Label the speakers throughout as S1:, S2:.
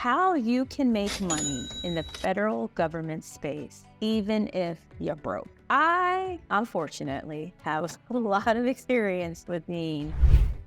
S1: how you can make money in the federal government space, even if you're broke. I, unfortunately, have a lot of experience with being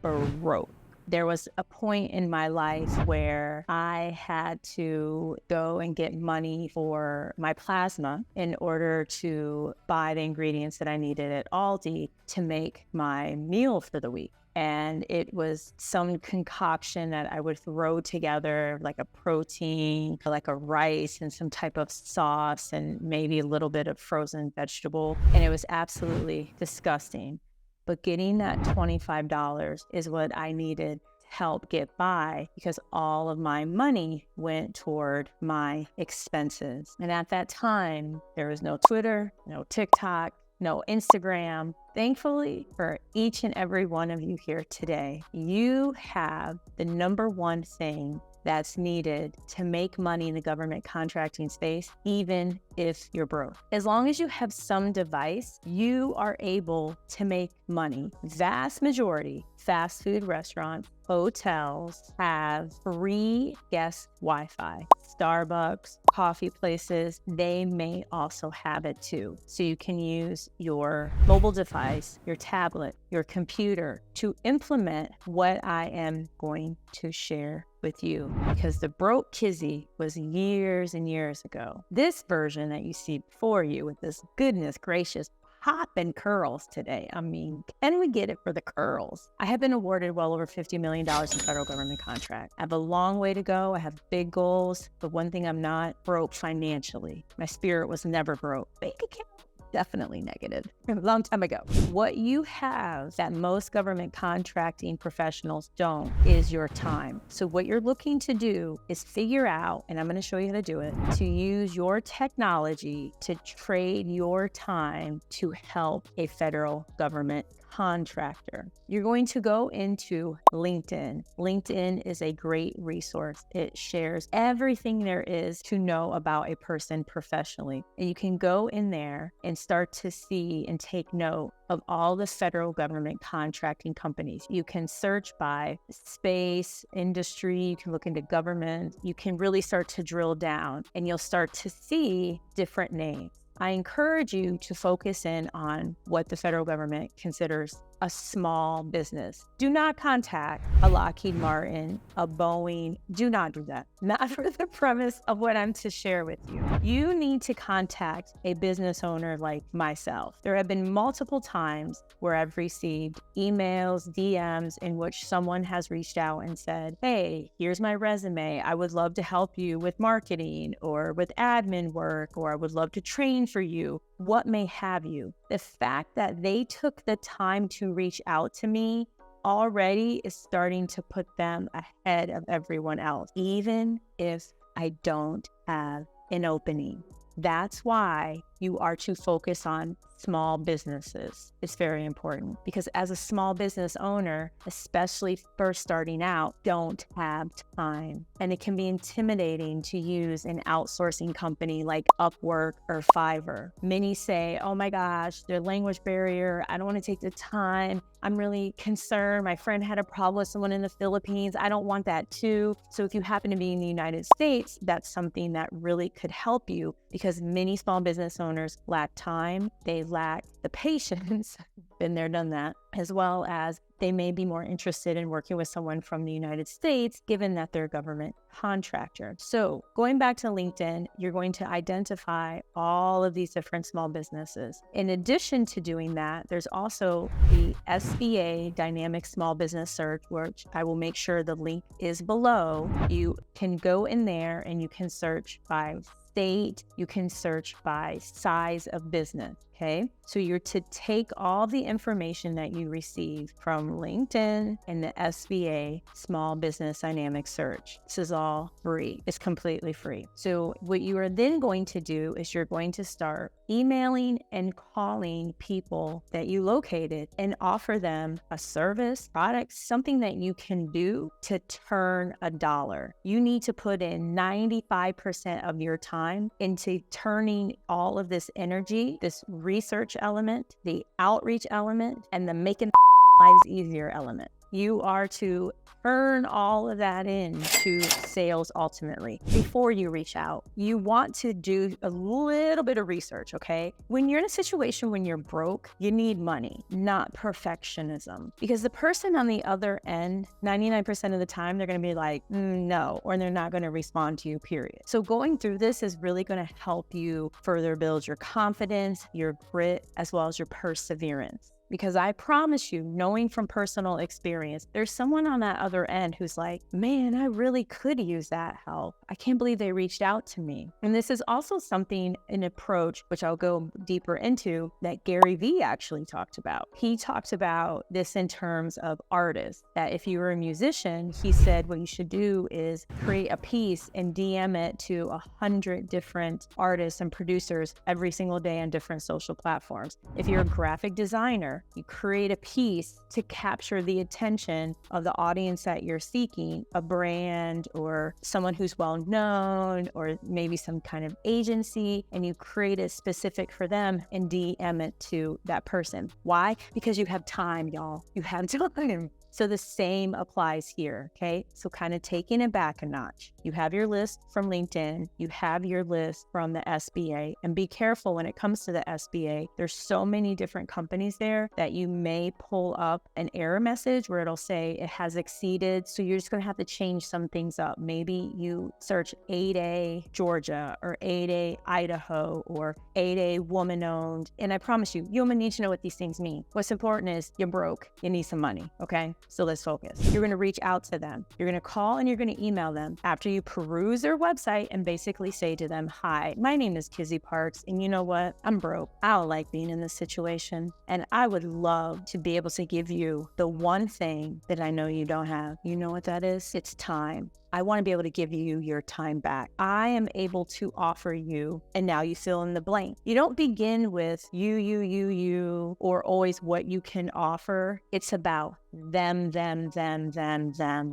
S1: broke. There was a point in my life where I had to go and get money for my plasma in order to buy the ingredients that I needed at Aldi to make my meal for the week. And it was some concoction that I would throw together, like a protein, like a rice and some type of sauce and maybe a little bit of frozen vegetable. And it was absolutely disgusting. But getting that $25 is what I needed to help get by, because all of my money went toward my expenses. And at that time, there was no Twitter, no TikTok, no Instagram. Thankfully, for each and every one of you here today, you have the number one thing that's needed to make money in the government contracting space, even if you're broke. As long as you have some device, you are able to make money. Vast majority fast food restaurants, hotels have free guest Wi-Fi. Starbucks, coffee places, they may also have it too. So you can use your mobile device, your tablet, your computer to implement what I am going to share with you, because the broke kizzy was years and years ago. This version that you see before you with this goodness gracious popping curls today. I mean, can we get it for the curls? I have been awarded well over $50 million in federal government contracts. I have a long way to go. I have big goals, but one thing I'm not broke financially. My spirit was never broke. Bank account, definitely negative. A long time ago. What you have that most government contracting professionals don't is your time. So what you're looking to do is figure out, and I'm going to show you how to do it, to use your technology to trade your time to help a federal government contractor. You're going to go into LinkedIn. LinkedIn is a great resource. It shares everything there is to know about a person professionally. And you can go in there and start to see and take note of all the federal government contracting companies. You can search by space, industry, you can look into government, you can really start to drill down and you'll start to see different names. I encourage you to focus in on what the federal government considers a small business. Do not contact a Lockheed Martin, a Boeing. Do not do that. Not for the premise of what I'm to share with you. You need to contact a business owner like myself. There have been multiple times where I've received emails, DMs, in which someone has reached out and said, hey, here's my resume. I would love to help you with marketing or with admin work, or I would love to train for you. What may have you. The fact that they took the time to reach out to me already is starting to put them ahead of everyone else, even if I don't have an opening. That's why you are to focus on small businesses. It's very important, because as a small business owner, especially first starting out, don't have time. And it can be intimidating to use an outsourcing company like Upwork or Fiverr. Many say, oh my gosh, their language barrier, I don't want to take the time. I'm really concerned. My friend had a problem with someone in the Philippines. I don't want that too. So if you happen to be in the United States, that's something that really could help you, because many small business owners lack time. They lack the patience, been there, done that, as well as they may be more interested in working with someone from the United States, given that they're a government contractor. So going back to LinkedIn, you're going to identify all of these different small businesses. In addition to doing that, there's also the SBA Dynamic Small Business Search, which I will make sure the link is below. You can go in there and you can search by state, you can search by size of business, okay? So you're to take all the information that you receive from LinkedIn and the SBA Small Business Dynamic Search. This is all free. It's completely free. So what you are then going to do is you're going to start emailing and calling people that you located and offer them a service, product, something that you can do to turn a dollar. You need to put in 95% of your time into turning all of this energy, this research element, the outreach element, and the making lives easier element. You are to turn all of that into sales ultimately. Before you reach out, you want to do a little bit of research, okay? When you're in a situation when you're broke, you need money, not perfectionism. Because the person on the other end, 99% of the time, they're gonna be like, no, or they're not gonna respond to you, period. So going through this is really gonna help you further build your confidence, your grit, as well as your perseverance. Because I promise you, knowing from personal experience, there's someone on that other end who's like, man, I really could use that help. I can't believe they reached out to me. And this is also something, an approach, which I'll go deeper into, that Gary Vee actually talked about. He talked about this in terms of artists, that if you were a musician, he said what you should do is create a piece and DM it to 100 different artists and producers every single day on different social platforms. If you're a graphic designer, you create a piece to capture the attention of the audience that you're seeking, a brand or someone who's well known, or maybe some kind of agency, and you create it specific for them and DM it to that person. Why? Because you have time, y'all. You have time. So the same applies here, okay? So kind of taking it back a notch. You have your list from LinkedIn, you have your list from the SBA, and be careful when it comes to the SBA. There's so many different companies there that you may pull up an error message where it'll say it has exceeded. So you're just gonna have to change some things up. Maybe you search 8A Georgia or 8A Idaho or 8A woman owned. And I promise you, you need to know what these things mean. What's important is you're broke, you need some money, okay? So let's focus. You're going to reach out to them. You're going to call and you're going to email them after you peruse their website and basically say to them, hi, my name is Kizzy Parks. And you know what? I'm broke. I don't like being in this situation. And I would love to be able to give you the one thing that I know you don't have. You know what that is? It's time. I want to be able to give you your time back. I am able to offer you, and now you fill in the blank. You don't begin with you, or always what you can offer. It's about them,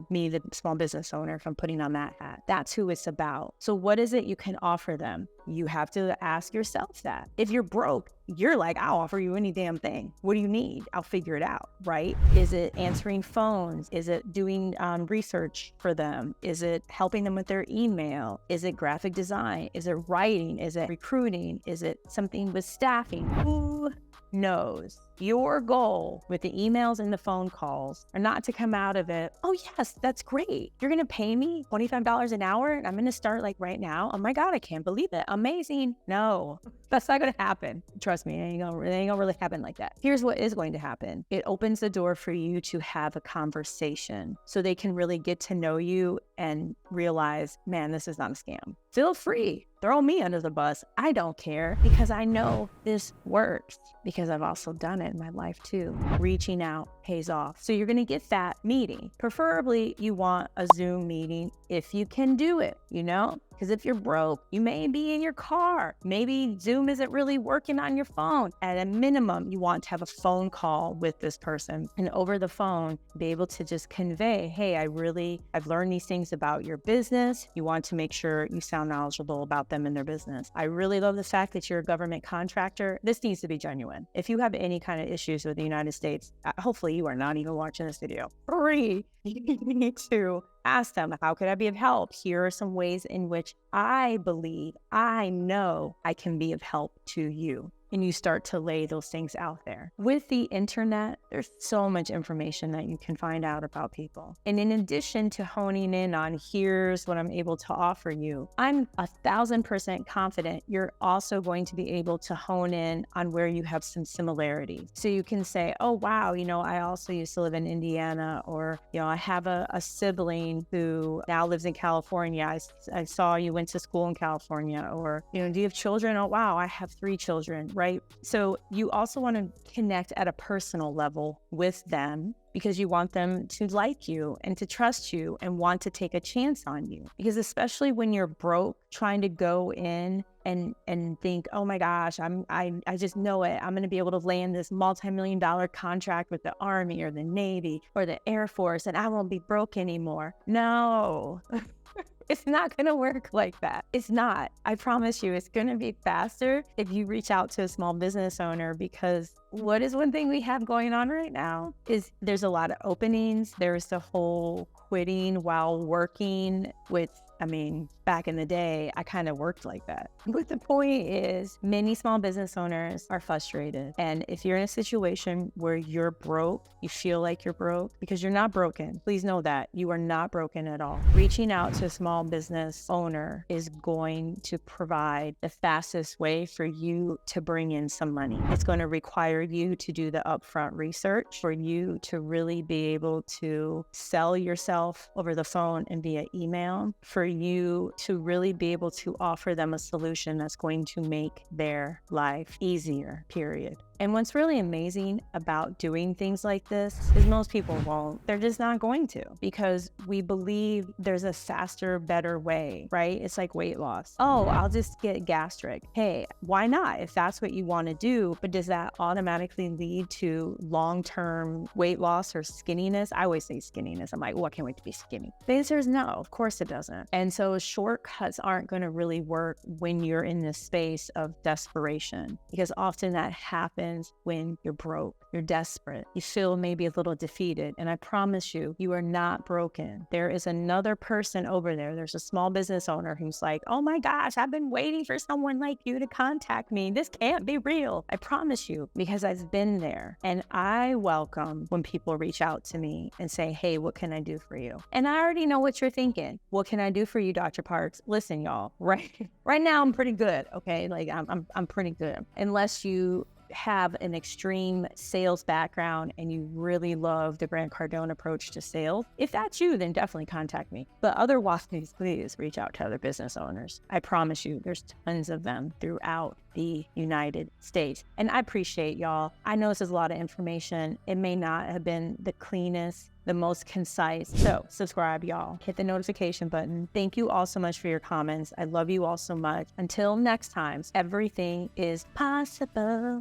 S1: me, the small business owner, if I'm putting on that hat. That's who it's about. So what is it you can offer them? You have to ask yourself that. If you're broke, you're like, I'll offer you any damn thing. What do you need? I'll figure it out, right? Is it answering phones? Is it doing research for them? Is it helping them with their email? Is it graphic design? Is it writing? Is it recruiting? Is it something with staffing? Who knows? Your goal with the emails and the phone calls are not to come out of it, oh yes, that's great. You're gonna pay me $25 an hour and I'm gonna start like right now. Oh my God, I can't believe it. Amazing. No, that's not gonna happen. Trust me, it ain't gonna really happen like that. Here's what is going to happen. It opens the door for you to have a conversation so they can really get to know you and realize, man, this is not a scam. Feel free. Throw me under the bus. I don't care because I know this works because I've also done it in my life too. Reaching out pays off. So you're going to get that meeting. Preferably you want a Zoom meeting if you can do it, you know? Because if you're broke, you may be in your car. Maybe Zoom isn't really working on your phone. At a minimum, you want to have a phone call with this person and over the phone, be able to just convey, hey, I've learned these things about your business. You want to make sure you sound knowledgeable about them and their business. I really love the fact that you're a government contractor. This needs to be genuine. If you have any kind of issues with the United States, hopefully you are not even watching this video. You need to ask them, how could I be of help? Here are some ways in which I know I can be of help to you. And you start to lay those things out there. With the internet, there's so much information that you can find out about people. And in addition to honing in on here's what I'm able to offer you, I'm 1,000% confident you're also going to be able to hone in on where you have some similarities. So you can say, oh, wow, I also used to live in Indiana, or, I have a sibling who now lives in California. I saw you went to school in California, or, do you have children? Oh, wow, I have 3 children. Right? So you also want to connect at a personal level with them because you want them to like you and to trust you and want to take a chance on you. Because especially when you're broke, trying to go in and think, oh my gosh, I just know it. I'm going to be able to land this multi-million-dollar contract with the Army or the Navy or the Air Force and I won't be broke anymore. No. It's not going to work like that. It's not. I promise you, it's going to be faster if you reach out to a small business owner, because what is one thing we have going on right now is there's a lot of openings. There's the whole quitting while working, which, I mean, back in the day, I kind of worked like that. But the point is, many small business owners are frustrated. And if you're in a situation where you're broke, you feel like you're broke, because you're not broken. Please know that you are not broken at all. Reaching out to a small business owner is going to provide the fastest way for you to bring in some money. It's going to require you to do the upfront research, for you to really be able to sell yourself over the phone and via email, for you to really be able to offer them a solution that's going to make their life easier, period. And what's really amazing about doing things like this is most people won't. They're just not going to, because we believe there's a faster, better way, right? It's like weight loss. Oh, I'll just get gastric. Hey, why not? If that's what you want to do, but does that automatically lead to long-term weight loss or skinniness? I always say skinniness. I'm like, oh, I can't wait to be skinny. The answer is no, of course it doesn't. And so shortcuts aren't going to really work when you're in this space of desperation, because often that happens when you're broke, you're desperate, you feel maybe a little defeated. And I promise you, you are not broken. There is another person over there. There's a small business owner who's like, oh my gosh, I've been waiting for someone like you to contact me. This can't be real. I promise you, because I've been there. And I welcome when people reach out to me and say, hey, what can I do for you? And I already know what you're thinking. What can I do for you, Dr. Parks? Listen, y'all, right now I'm pretty good. Okay. Like I'm pretty good. Unless you have an extreme sales background and you really love the Grant Cardone approach to sales. If that's you, then definitely contact me. But otherwise, please reach out to other business owners. I promise you, there's tons of them throughout the United States. And I appreciate y'all. I know this is a lot of information. It may not have been the cleanest, the most concise. So subscribe, y'all. Hit the notification button. Thank you all so much for your comments. I love you all so much. Until next time, everything is possible.